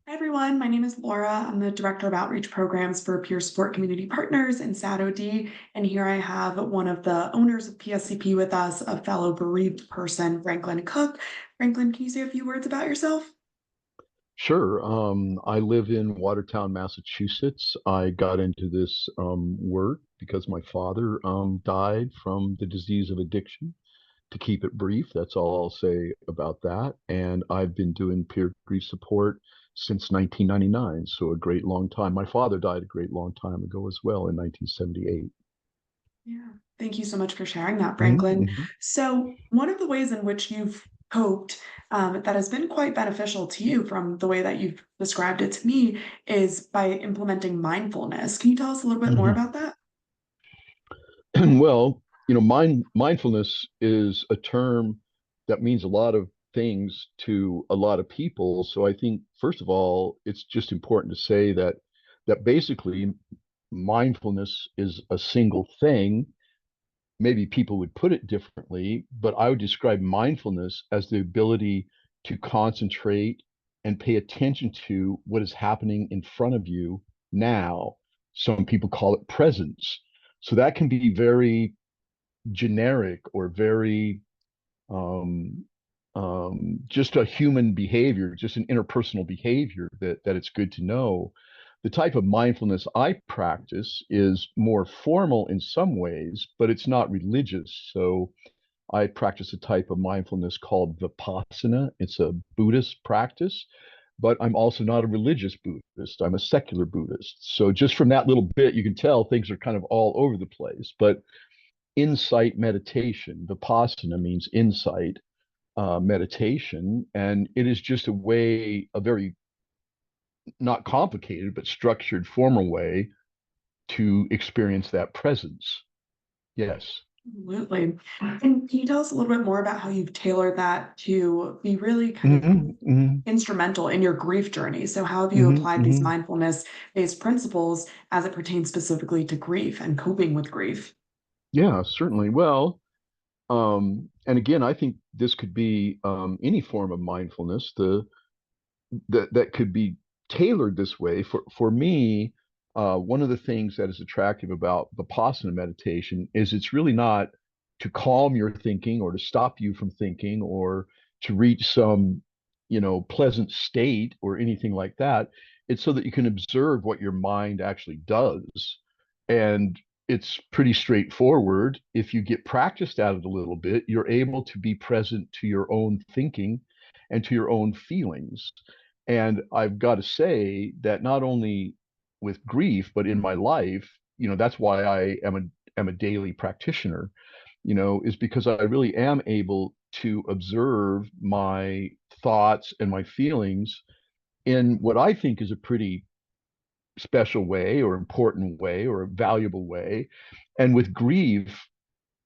Hi, everyone. My name is Laura. I'm the Director of Outreach Programs for Peer Support Community Partners in SADOD. And here I have one of the owners of PSCP with us, a fellow bereaved person, Franklin Cook. Franklin, can you say a few words about yourself? Sure. I live in Watertown, Massachusetts. I got into this work because my father died from the disease of addiction. To keep it brief, that's all I'll say about that. And I've been doing peer grief support since 1999, so a great long time. My father died a great long time ago as well in 1978. Yeah, thank you so much for sharing that, Franklin. Mm-hmm. So, one of the ways in which you've coped that has been quite beneficial to you from the way that you've described it to me is by implementing mindfulness. Can you tell us a little bit more Hmm. about that? Well, mindfulness is a term that means a lot of things to a lot of people. So I think, first of all, it's just important to say that basically mindfulness is a single thing. Maybe people would put it differently, but I would describe mindfulness as the ability to concentrate and pay attention to what is happening in front of you now. Some people call it presence. So that can be very generic or very um, just a human behavior, just an interpersonal behavior that it's good to know. The type of mindfulness I practice is more formal in some ways, but it's not religious. So I practice a type of mindfulness called Vipassana. It's a Buddhist practice, but I'm also not a religious Buddhist. I'm a secular Buddhist. So just from that little bit, you can tell things are kind of all over the place. But insight meditation. Vipassana means insight meditation, and it is just a way, a very not complicated but structured, formal way to experience that presence. Yes. Absolutely. And can you tell us a little bit more about how you've tailored that to be really kind of Hmm. Hmm. instrumental in your grief journey? So, how have you Hmm. applied these Hmm. mindfulness-based principles as it pertains specifically to grief and coping with grief? Yeah, certainly. Well, and again, I think this could be any form of mindfulness. That could be tailored this way. For me, one of the things that is attractive about Vipassana meditation is it's really not to calm your thinking or to stop you from thinking or to reach some, pleasant state or anything like that. It's so that you can observe what your mind actually does. And it's pretty straightforward. If you get practiced at it a little bit, you're able to be present to your own thinking and to your own feelings. And I've got to say that not only with grief, but in my life, that's why I am a daily practitioner, is because I really am able to observe my thoughts and my feelings in what I think is a pretty special way or important way or a valuable way. And with grief,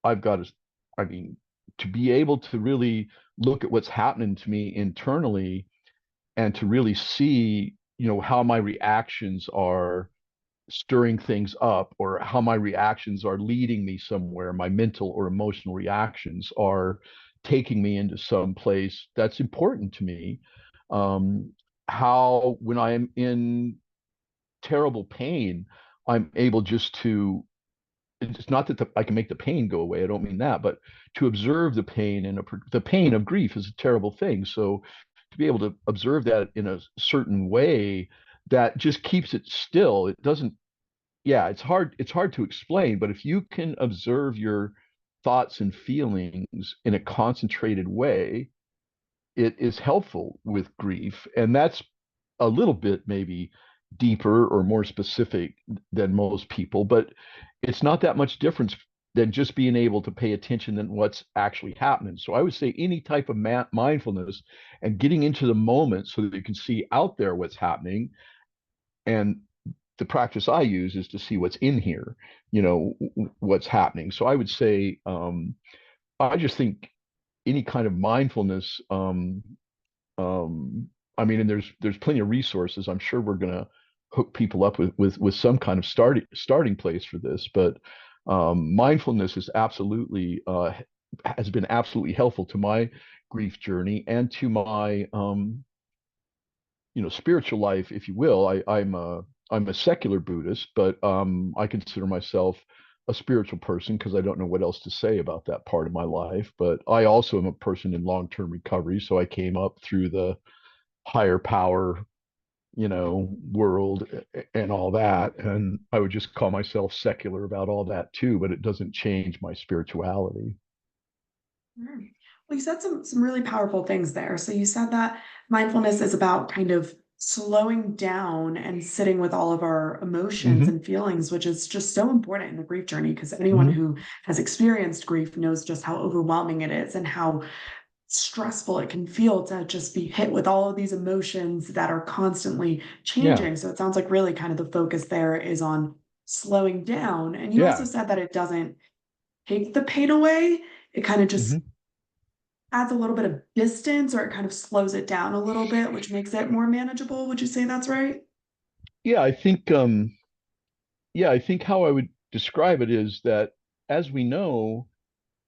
I've got to, I mean, to be able to really look at what's happening to me internally and to really see, how my reactions are stirring things up or how my reactions are leading me somewhere, my mental or emotional reactions are taking me into some place that's important to me. Um, how when I am in terrible pain, I'm able just to it's not that I can make the pain go away. I don't mean that, but to observe the pain and the pain of grief is a terrible thing. So to be able to observe that in a certain way that just keeps it still, it doesn't. Yeah, it's hard. It's hard to explain, but if you can observe your thoughts and feelings in a concentrated way, it is helpful with grief, and that's a little bit maybe deeper or more specific than most people, but it's not that much difference than just being able to pay attention than what's actually happening. So I would say any type of mindfulness and getting into the moment so that you can see out there what's happening. And the practice I use is to see what's in here, what's happening. So I would say, I just think any kind of mindfulness, I mean, and there's plenty of resources. I'm sure we're gonna hook people up with some kind of starting place for this, but mindfulness is absolutely has been absolutely helpful to my grief journey and to my spiritual life, if you will. I'm a secular Buddhist, but I consider myself a spiritual person because I don't know what else to say about that part of my life. But I also am a person in long-term recovery, so I came up through the higher power, world and all that. And I would just call myself secular about all that too, but it doesn't change my spirituality. Mm. Well, you said some really powerful things there. So you said that mindfulness is about kind of slowing down and sitting with all of our emotions Hmm. and feelings, which is just so important in the grief journey, because anyone Hmm. who has experienced grief knows just how overwhelming it is and how stressful it can feel to just be hit with all of these emotions that are constantly Yeah. changing. So it sounds like really kind of the focus there is on slowing down. And you also Yeah. said that it doesn't take the pain away. It kind of just Hmm. adds a little bit of distance, or it kind of slows it down a little bit, which makes it more manageable. Would you say that's right? Yeah, I think how I would describe it is that, as we know,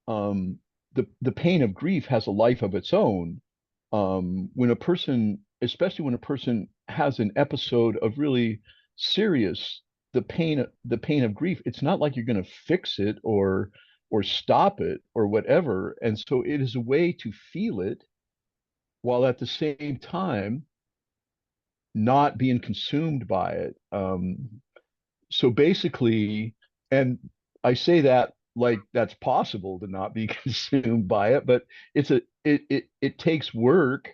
um, the pain of grief has a life of its own. When a person, especially when a person has an episode of really serious, the pain of grief, it's not like you're going to fix it or stop it or whatever. And so it is a way to feel it while at the same time not being consumed by it. So basically, and I say that like that's possible to not be consumed by it, but it takes work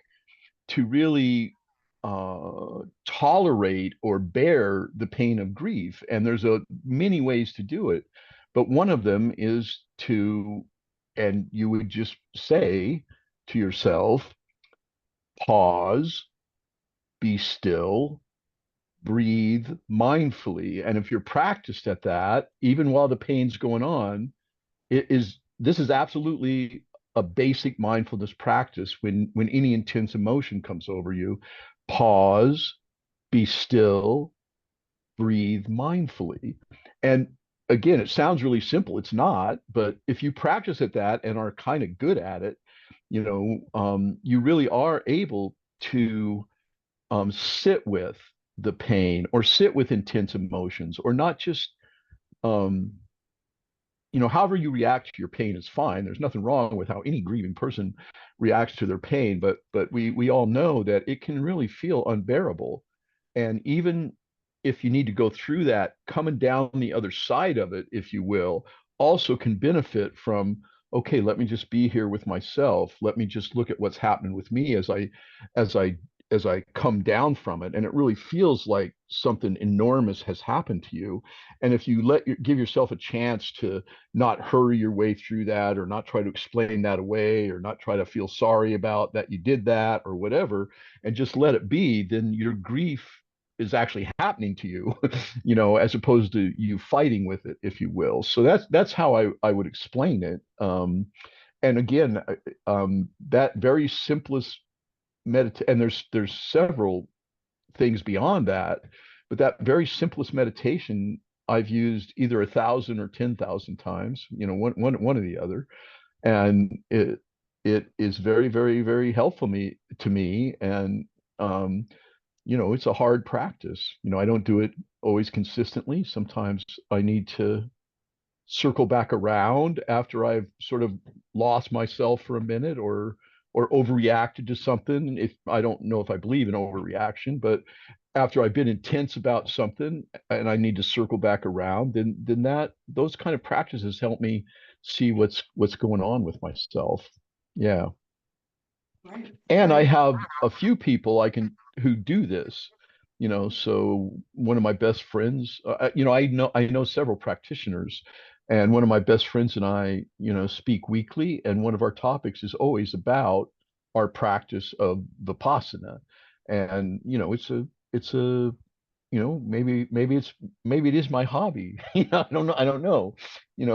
to really tolerate or bear the pain of grief. And there's a many ways to do it, but one of them is to, and you would just say to yourself, pause, be still, breathe mindfully. And if you're practiced at that, even while the pain's going on, this is absolutely a basic mindfulness practice. When any intense emotion comes over you, pause, be still, breathe mindfully. And again, it sounds really simple. It's not, but if you practice at that and are kind of good at it, you really are able to sit with the pain or sit with intense emotions, or not just um, however you react to your pain is fine. There's nothing wrong with how any grieving person reacts to their pain, but we all know that it can really feel unbearable. And even if you need to go through that, coming down the other side of it, if you will, also can benefit from, okay, let me just be here with myself. Let me just look at what's happening with me as I as I come down from it. And it really feels like something enormous has happened to you. And if you give yourself a chance to not hurry your way through that, or not try to explain that away, or not try to feel sorry about that you did that or whatever, and just let it be, then your grief is actually happening to you, as opposed to you fighting with it, if you will. So that's how I would explain it. And again, that very simplest and there's several things beyond that, but that very simplest meditation I've used either 1,000 or 10,000 times, one or the other, and it is very, very, very helpful to me. And it's a hard practice. I don't do it always consistently. Sometimes I need to circle back around after I've sort of lost myself for a minute, or overreacted to something. If I don't know if I believe in overreaction, but after I've been intense about something and I need to circle back around, then that those kind of practices help me see what's going on with myself. Yeah. Right, And I right. have a few people I can who do this. So one of my best friends, I know several practitioners, and one of my best friends and I, speak weekly, and one of our topics is always about our practice of Vipassana. And it's a maybe it is my hobby. I don't know,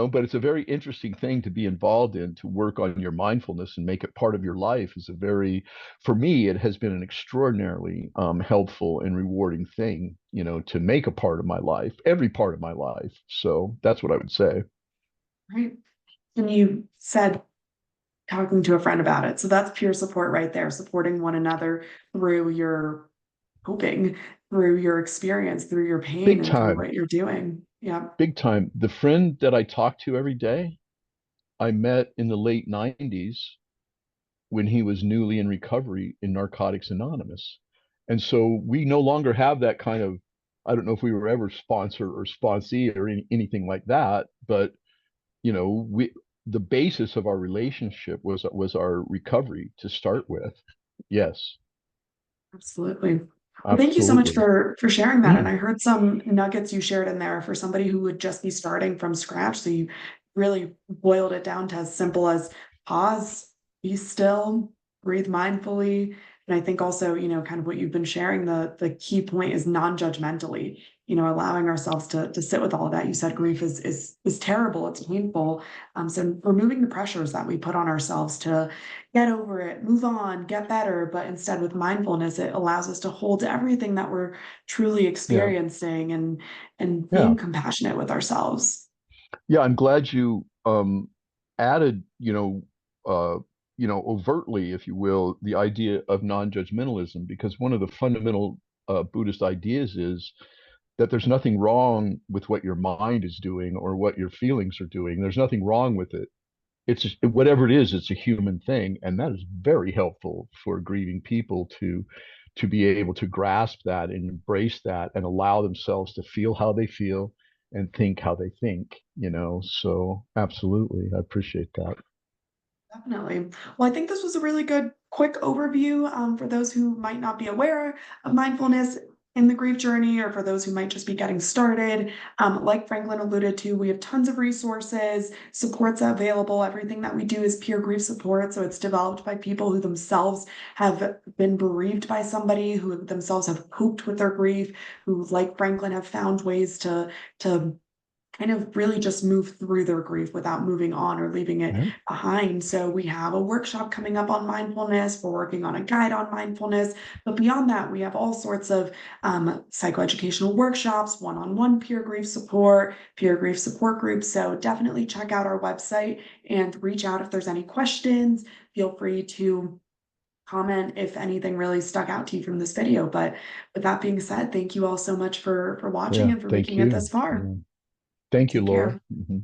but it's a very interesting thing to be involved in, to work on your mindfulness and make it part of your life. Is a very For me, it has been an extraordinarily helpful and rewarding thing, to make a part of my life, every part of my life. So that's what I would say. Right. And you said talking to a friend about it. So that's peer support right there, supporting one another through your coping through your experience, through your pain, Big and through time, what you're doing. Yeah, big time. The friend that I talk to every day, I met in the late 90s when he was newly in recovery in Narcotics Anonymous. And so we no longer have that kind of, I don't know if we were ever sponsor or sponsee or anything like that, but we the basis of our relationship was our recovery to start with. Yes, absolutely. Well, thank you so much absolutely. for sharing that. And Mm, I heard some nuggets you shared in there for somebody who would just be starting from scratch. So you really boiled it down to as simple as pause, be still, breathe mindfully. And I think also, kind of what you've been sharing, the key point is non-judgmentally, allowing ourselves to sit with all of that. You said grief is terrible, it's painful. So removing the pressures that we put on ourselves to get over it, move on, get better. But instead, with mindfulness, it allows us to hold everything that we're truly yeah, experiencing and yeah, being compassionate with ourselves. yeah. I'm glad you added, overtly, if you will, the idea of non-judgmentalism, because one of the fundamental Buddhist ideas is that there's nothing wrong with what your mind is doing or what your feelings are doing. There's nothing wrong with it. It's just, whatever it is, it's a human thing, and that is very helpful for grieving people to be able to grasp that and embrace that and allow themselves to feel how they feel and think how they think. So absolutely, I appreciate that. Definitely. Well, I think this was a really good quick overview for those who might not be aware of mindfulness in the grief journey, or for those who might just be getting started. Like Franklin alluded to, we have tons of resources, supports available. Everything that we do is peer grief support. So it's developed by people who themselves have been bereaved by somebody, who themselves have coped with their grief, who, like Franklin, have found ways to kind of really just move through their grief without moving on or leaving it Yeah. behind. So we have a workshop coming up on mindfulness. We're working on a guide on mindfulness. But beyond that, we have all sorts of psychoeducational workshops, one-on-one peer grief support groups. So definitely check out our website and reach out if there's any questions. Feel free to comment if anything really stuck out to you from this video. But with that being said, thank you all so much for watching Yeah. and for Thank making it you. this far. Yeah. Thank you, Take Laura. care.